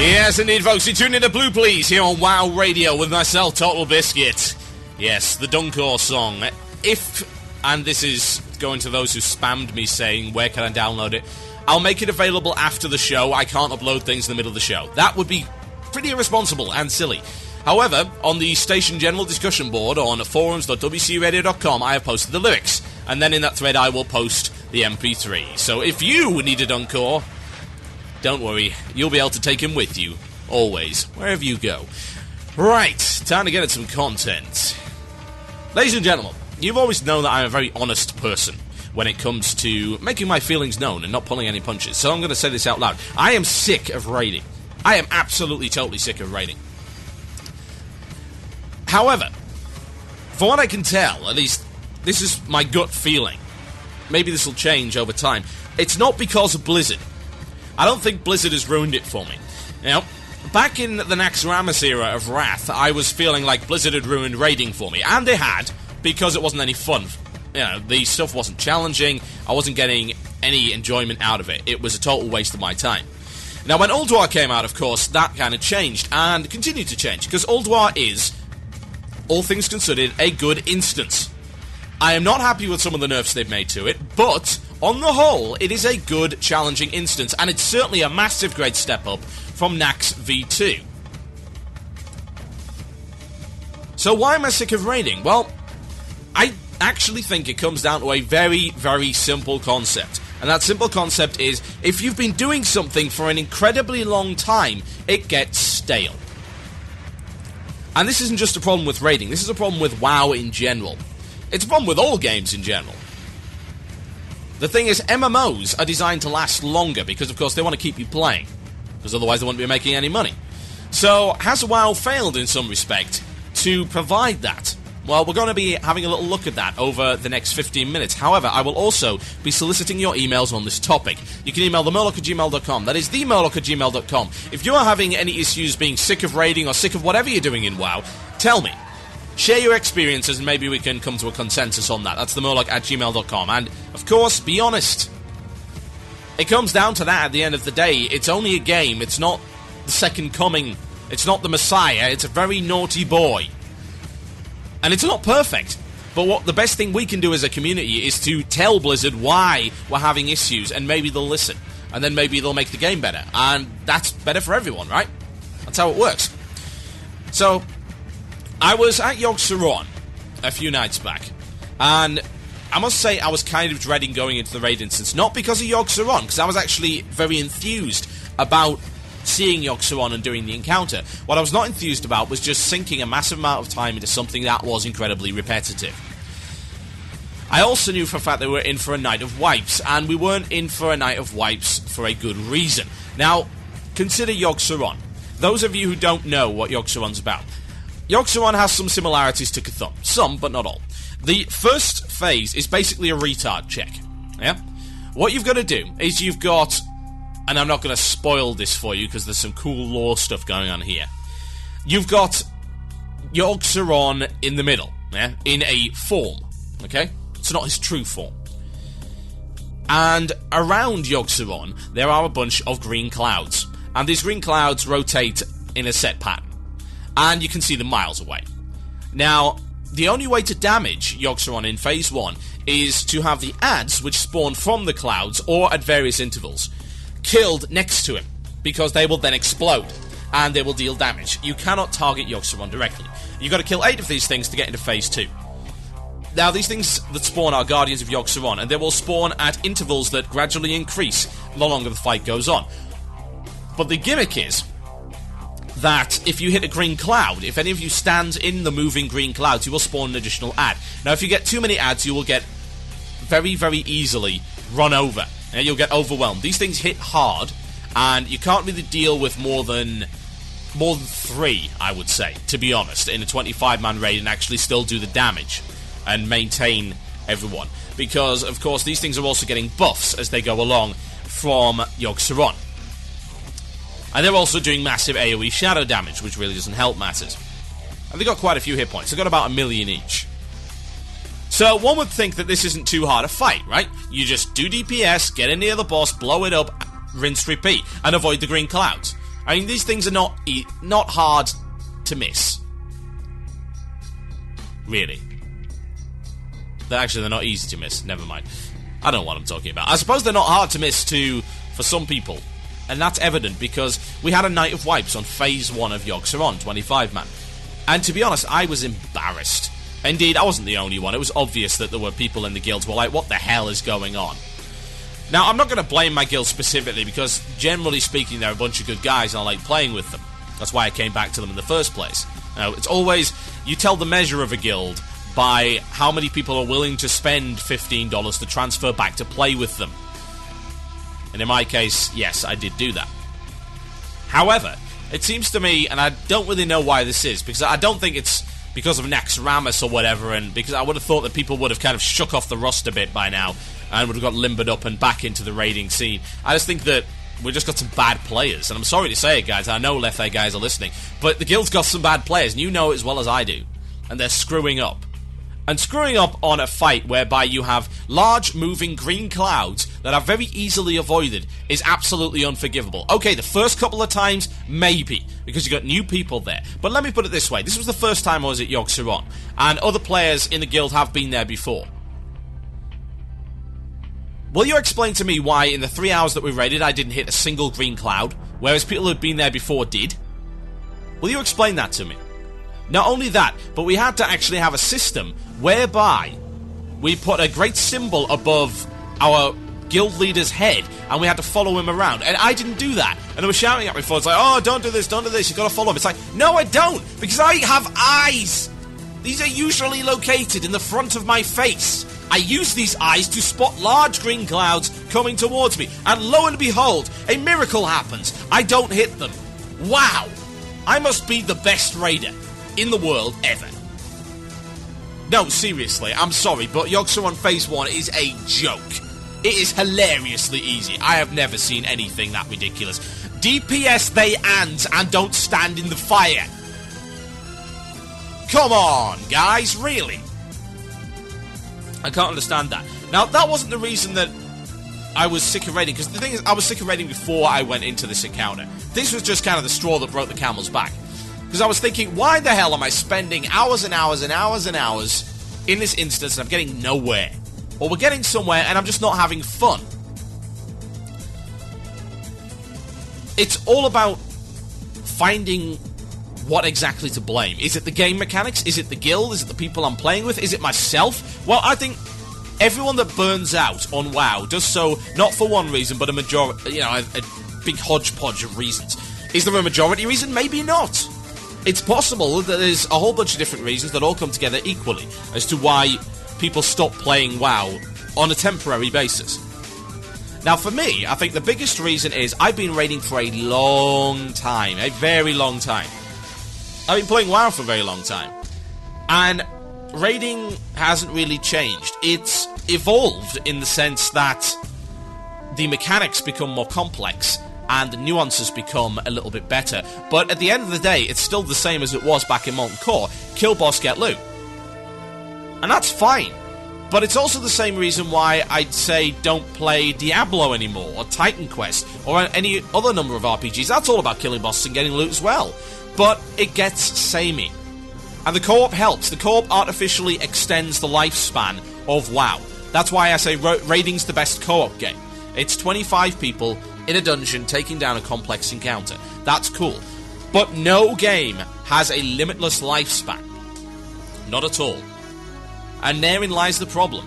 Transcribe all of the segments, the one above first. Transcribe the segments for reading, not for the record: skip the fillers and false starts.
Yes, indeed, folks. You tune in to Blue Please here on WoW Radio with myself, Total Biscuit. Yes, the Dunkor song. And this is going to those who spammed me saying, where can I download it? I'll make it available after the show. I can't upload things in the middle of the show. That would be pretty irresponsible and silly. However, on the station general discussion board on forums.wcradio.com, I have posted the lyrics. And then in that thread, I will post the MP3. So if you need a Dunkor, don't worry, you'll be able to take him with you, always, wherever you go. Right, time to get into some content. Ladies and gentlemen, you've always known that I'm a very honest person when it comes to making my feelings known and not pulling any punches, so I'm going to say this out loud. I am sick of raiding. I am absolutely, totally sick of raiding. However, for what I can tell, at least this is my gut feeling, maybe this will change over time, it's not because of Blizzard. I don't think Blizzard has ruined it for me. Now, back in the Naxxramas era of Wrath, I was feeling like Blizzard had ruined raiding for me, and they had, because it wasn't any fun. You know, the stuff wasn't challenging, I wasn't getting any enjoyment out of it. It was a total waste of my time. Now, when Ulduar came out, of course, that kind of changed, and continued to change, because Ulduar is, all things considered, a good instance. I am not happy with some of the nerfs they've made to it, but on the whole, it is a good, challenging instance, and it's certainly a massive great step up from Naxx v2. So why am I sick of raiding? Well, I actually think it comes down to a very, very simple concept. And that simple concept is, if you've been doing something for an incredibly long time, it gets stale. And this isn't just a problem with raiding, this is a problem with WoW in general. It's a problem with all games in general. The thing is, MMOs are designed to last longer because, of course, they want to keep you playing. Because otherwise they wouldn't be making any money. So, has WoW failed in some respect to provide that? Well, we're going to be having a little look at that over the next 15 minutes. However, I will also be soliciting your emails on this topic. You can email themurloc@gmail.com. That is themurloc@gmail.com. If you are having any issues being sick of raiding or sick of whatever you're doing in WoW, tell me. Share your experiences and maybe we can come to a consensus on that. That's themurloc@gmail.com. And, of course, be honest. It comes down to that at the end of the day. It's only a game. It's not the second coming. It's not the Messiah. It's a very naughty boy. And it's not perfect. But what the best thing we can do as a community is to tell Blizzard why we're having issues, and maybe they'll listen. And then maybe they'll make the game better. And that's better for everyone, right? That's how it works. So, I was at Yogg-Saron a few nights back, and I must say I was kind of dreading going into the raid instance, not because of Yogg-Saron, because I was actually very enthused about seeing Yogg-Saron and doing the encounter. What I was not enthused about was just sinking a massive amount of time into something that was incredibly repetitive. I also knew for a fact that we were in for a night of wipes, and we weren't in for a night of wipes for a good reason. Now, consider Yogg-Saron. Those of you who don't know what Yogg-Saron's about, Yogg-Saron has some similarities to Cthulhu. Some, but not all. The first phase is basically a retard check. Yeah? What you've got to do is you've got, and I'm not going to spoil this for you because there's some cool lore stuff going on here. You've got Yogg-Saron in the middle, yeah? In a form, okay? It's not his true form. And around Yogg-Saron, there are a bunch of green clouds. And these green clouds rotate in a set pattern. And you can see them miles away. Now, the only way to damage Yogg-Saron in Phase 1 is to have the adds, which spawn from the clouds, or at various intervals, killed next to him, because they will then explode, and they will deal damage. You cannot target Yogg-Saron directly. You've got to kill 8 of these things to get into Phase 2. Now, these things that spawn are Guardians of Yogg-Saron, and they will spawn at intervals that gradually increase the longer the fight goes on. But the gimmick is that if you hit a green cloud, if any of you stands in the moving green clouds, you will spawn an additional ad. Now, if you get too many ads, you will get very, very easily run over. And you'll get overwhelmed. These things hit hard, and you can't really deal with more than 3, I would say, to be honest, in a 25-man raid and actually still do the damage and maintain everyone. Because, of course, these things are also getting buffs as they go along from Yogg-Saron. And they're also doing massive AoE shadow damage, which really doesn't help matters. And they've got quite a few hit points. They've got about 1 million each. So one would think that this isn't too hard a fight, right? You just do DPS, get in near the boss, blow it up, rinse, repeat, and avoid the green clouds. I mean, these things are not hard to miss. Really. They're not easy to miss. Never mind. I don't know what I'm talking about. I suppose they're not hard to miss for some people. And that's evident because we had a night of wipes on Phase 1 of Yogg-Saron, 25-man. And to be honest, I was embarrassed. Indeed, I wasn't the only one. It was obvious that there were people in the guilds who were like, what the hell is going on? Now, I'm not going to blame my guild specifically because, generally speaking, they're a bunch of good guys and I like playing with them. That's why I came back to them in the first place. Now, it's always, you tell the measure of a guild by how many people are willing to spend $15 to transfer back to play with them. And in my case, yes, I did do that. However, it seems to me, and I don't really know why this is, because I don't think it's because of Naxxramas or whatever, and because I would have thought that people would have kind of shook off the rust a bit by now, and would have got limbered up and back into the raiding scene. I just think that we've just got some bad players, and I'm sorry to say it, guys, I know Left Eye guys are listening, but the guild's got some bad players, and you know it as well as I do, and they're screwing up. And screwing up on a fight whereby you have large moving green clouds that are very easily avoided is absolutely unforgivable. Okay, the first couple of times, maybe, because you got new people there. But let me put it this way, this was the first time I was at Yogg-Saron, and other players in the guild have been there before. Will you explain to me why in the 3 hours that we raided I didn't hit a single green cloud, whereas people who had been there before did? Will you explain that to me? Not only that, but we had to actually have a system whereby we put a great symbol above our guild leader's head and we had to follow him around. And I didn't do that. And they were shouting at me before. It's like, oh, don't do this, you've got to follow him. It's like, no, I don't, because I have eyes. These are usually located in the front of my face. I use these eyes to spot large green clouds coming towards me. And lo and behold, a miracle happens. I don't hit them. Wow. I must be the best raider in the world ever. No, seriously, I'm sorry, but Yogg-Saron Phase 1 is a joke. It is hilariously easy. I have never seen anything that ridiculous. DPS they and don't stand in the fire. Come on, guys, really? I can't understand that. Now, that wasn't the reason that I was sick of raiding, because the thing is, I was sick of raiding before I went into this encounter. This was just kind of the straw that broke the camel's back. Because I was thinking, why the hell am I spending hours and hours and hours and hours in this instance and I'm getting nowhere? Or we're getting somewhere and I'm just not having fun. It's all about finding what exactly to blame. Is it the game mechanics? Is it the guild? Is it the people I'm playing with? Is it myself? Well, I think everyone that burns out on WoW does so not for one reason, but a big hodgepodge of reasons. Is there a majority reason? Maybe not. It's possible that there's a whole bunch of different reasons that all come together equally as to why people stop playing WoW on a temporary basis. Now, for me, I think the biggest reason is I've been raiding for a long time. A very long time. I've been playing WoW for a very long time. And raiding hasn't really changed. It's evolved in the sense that the mechanics become more complex and the nuances become a little bit better. But at the end of the day, it's still the same as it was back in Molten Core. Kill boss, get loot. And that's fine. But it's also the same reason why I'd say don't play Diablo anymore, or Titan Quest, or any other number of RPGs. That's all about killing bosses and getting loot as well. But it gets samey. And the co-op helps. The co-op artificially extends the lifespan of WoW. That's why I say raiding's the best co-op game. It's 25 people in a dungeon taking down a complex encounter. That's cool. But no game has a limitless lifespan. Not at all. And therein lies the problem.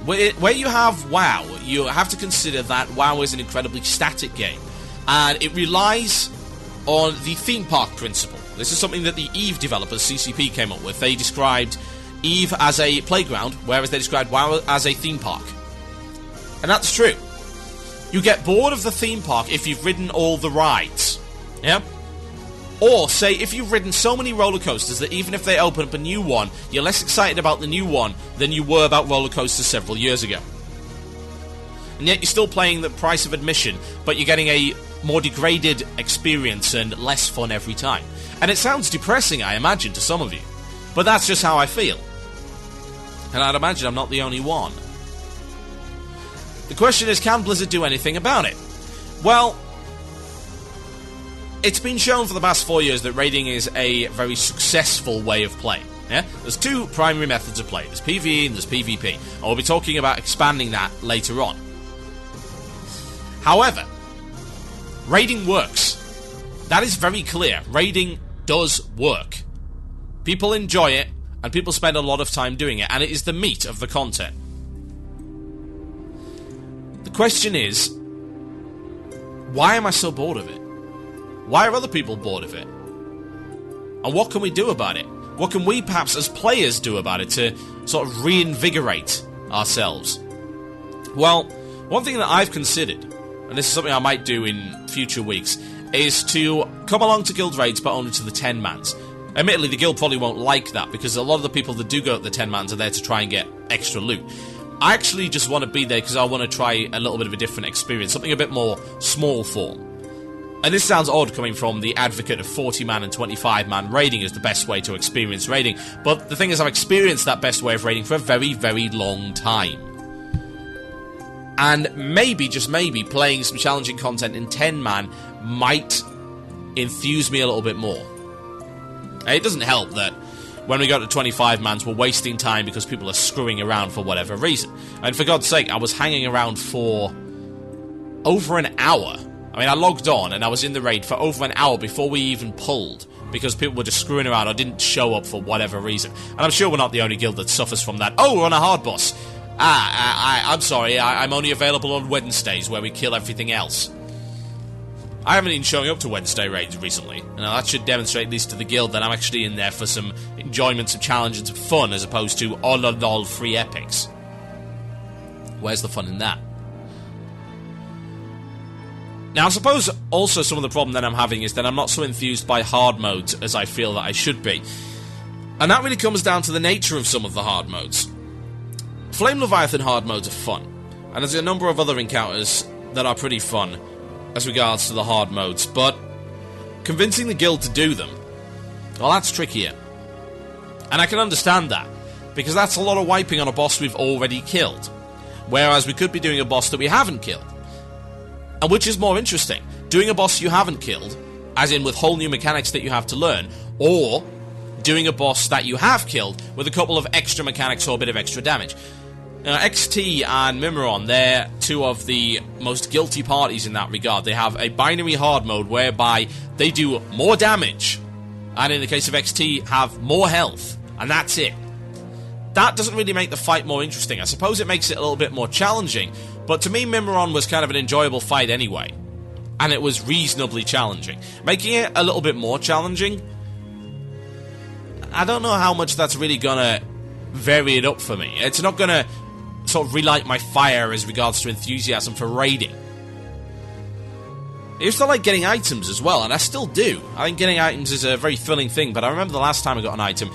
Where you have WoW, you have to consider that WoW is an incredibly static game. And it relies on the theme park principle. This is something that the EVE developers, CCP, came up with. They described EVE as a playground, whereas they described WoW as a theme park. And that's true. You get bored of the theme park if you've ridden all the rides. Yeah? Or, say, if you've ridden so many roller coasters that even if they open up a new one, you're less excited about the new one than you were about roller coasters several years ago. And yet you're still paying the price of admission, but you're getting a more degraded experience and less fun every time. And it sounds depressing, I imagine, to some of you. But that's just how I feel. And I'd imagine I'm not the only one. The question is, can Blizzard do anything about it? Well, it's been shown for the past 4 years that raiding is a very successful way of playing. Yeah? There's two primary methods of play. There's PvE and there's PvP. And we'll be talking about expanding that later on. However, raiding works. That is very clear. Raiding does work. People enjoy it, and people spend a lot of time doing it, and it is the meat of the content. The question is, why am I so bored of it? Why are other people bored of it? And what can we do about it? What can we, perhaps, as players do about it to sort of reinvigorate ourselves? Well, one thing that I've considered, and this is something I might do in future weeks, is to come along to guild raids, but only to the 10-mans. Admittedly, the guild probably won't like that, because a lot of the people that do go at the 10-mans are there to try and get extra loot. I actually just want to be there because I want to try a little bit of a different experience, something a bit more small form. And this sounds odd coming from the advocate of 40-man and 25-man raiding as the best way to experience raiding, but the thing is, I've experienced that best way of raiding for a very, very long time. And maybe, just maybe, playing some challenging content in 10-man might enthuse me a little bit more. And it doesn't help that when we go to 25-mans, we're wasting time because people are screwing around for whatever reason. And for God's sake, I was hanging around for over an hour. I mean, I logged on and I was in the raid for over an hour before we even pulled, because people were just screwing around or didn't show up for whatever reason. And I'm sure we're not the only guild that suffers from that. Oh, we're on a hard boss. I'm sorry, I'm only available on Wednesdays where we kill everything else. I haven't been showing up to Wednesday raids recently. Now, that should demonstrate, at least to the guild, that I'm actually in there for some enjoyment, some challenge, and some fun, as opposed to all free epics. Where's the fun in that? Now, I suppose also some of the problem that I'm having is that I'm not so enthused by hard modes as I feel that I should be. And that really comes down to the nature of some of the hard modes. Flame Leviathan hard modes are fun, and there's a number of other encounters that are pretty fun as regards to the hard modes, but convincing the guild to do them, well, that's trickier. And I can understand that, because that's a lot of wiping on a boss we've already killed, whereas we could be doing a boss that we haven't killed. And which is more interesting, doing a boss you haven't killed, as in with whole new mechanics that you have to learn, or doing a boss that you have killed with a couple of extra mechanics or a bit of extra damage. XT and Mimiron, they're two of the most guilty parties in that regard. They have a binary hard mode whereby they do more damage, and in the case of XT, have more health, and that's it. That doesn't really make the fight more interesting. I suppose it makes it a little bit more challenging, but to me, Mimiron was kind of an enjoyable fight anyway, and it was reasonably challenging. Making it a little bit more challenging, I don't know how much that's really gonna vary it up for me. It's not gonna sort of relight my fire as regards to enthusiasm for raiding. I used to like getting items as well, and I still do. I think getting items is a very thrilling thing, but I remember the last time I got an item,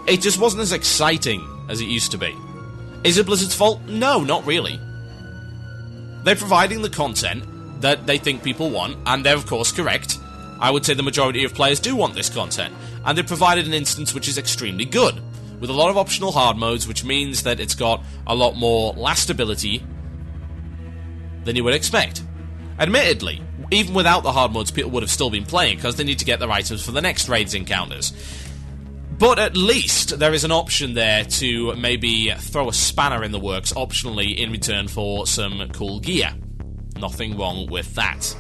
it just wasn't as exciting as it used to be. Is it Blizzard's fault? No, not really. They're providing the content that they think people want, and they're of course correct. I would say the majority of players do want this content, and they've provided an instance which is extremely good, with a lot of optional hard modes, which means that it's got a lot more lastability than you would expect. Admittedly, even without the hard modes, people would have still been playing, because they need to get their items for the next raids encounters. But at least there is an option there to maybe throw a spanner in the works, optionally, in return for some cool gear. Nothing wrong with that.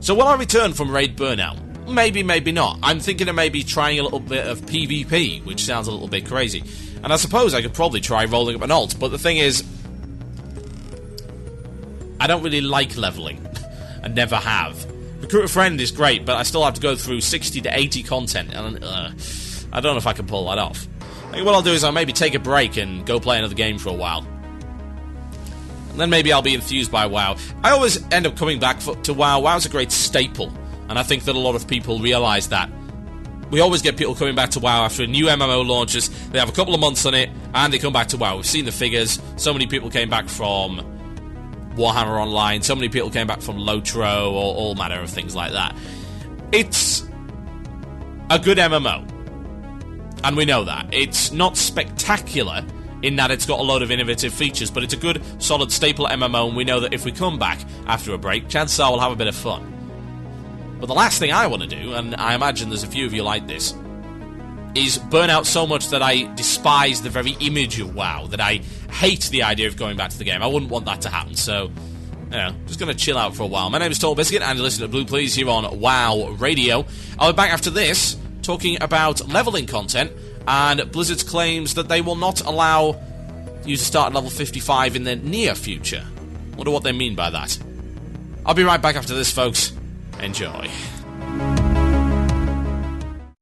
So will I return from raid burnout? Maybe, maybe not. I'm thinking of maybe trying a little bit of PvP, which sounds a little bit crazy. And I suppose I could probably try rolling up an alt, but the thing is, I don't really like leveling. I never have. Recruit a Friend is great, but I still have to go through 60 to 80 content, and I don't know if I can pull that off. I think what I'll do is I'll maybe take a break and go play another game for a while. And then maybe I'll be enthused by WoW. I always end up coming back to WoW. WoW's a great staple. And I think that a lot of people realise that. We always get people coming back to WoW after a new MMO launches. They have a couple of months on it, and they come back to WoW. We've seen the figures. So many people came back from Warhammer Online. So many people came back from Lotro, or all manner of things like that. It's a good MMO. And we know that. It's not spectacular in that it's got a load of innovative features, but it's a good, solid, staple MMO, and we know that if we come back after a break, chances are we'll have a bit of fun. But the last thing I want to do, and I imagine there's a few of you like this, is burn out so much that I despise the very image of WoW, that I hate the idea of going back to the game. I wouldn't want that to happen, so, you know, just going to chill out for a while. My name is Tall Biscuit, and you listen to Blue Please here on WoW Radio. I'll be back after this, talking about leveling content, and Blizzard's claims that they will not allow you to start at level 55 in the near future. Wonder what they mean by that. I'll be right back after this, folks. Enjoy.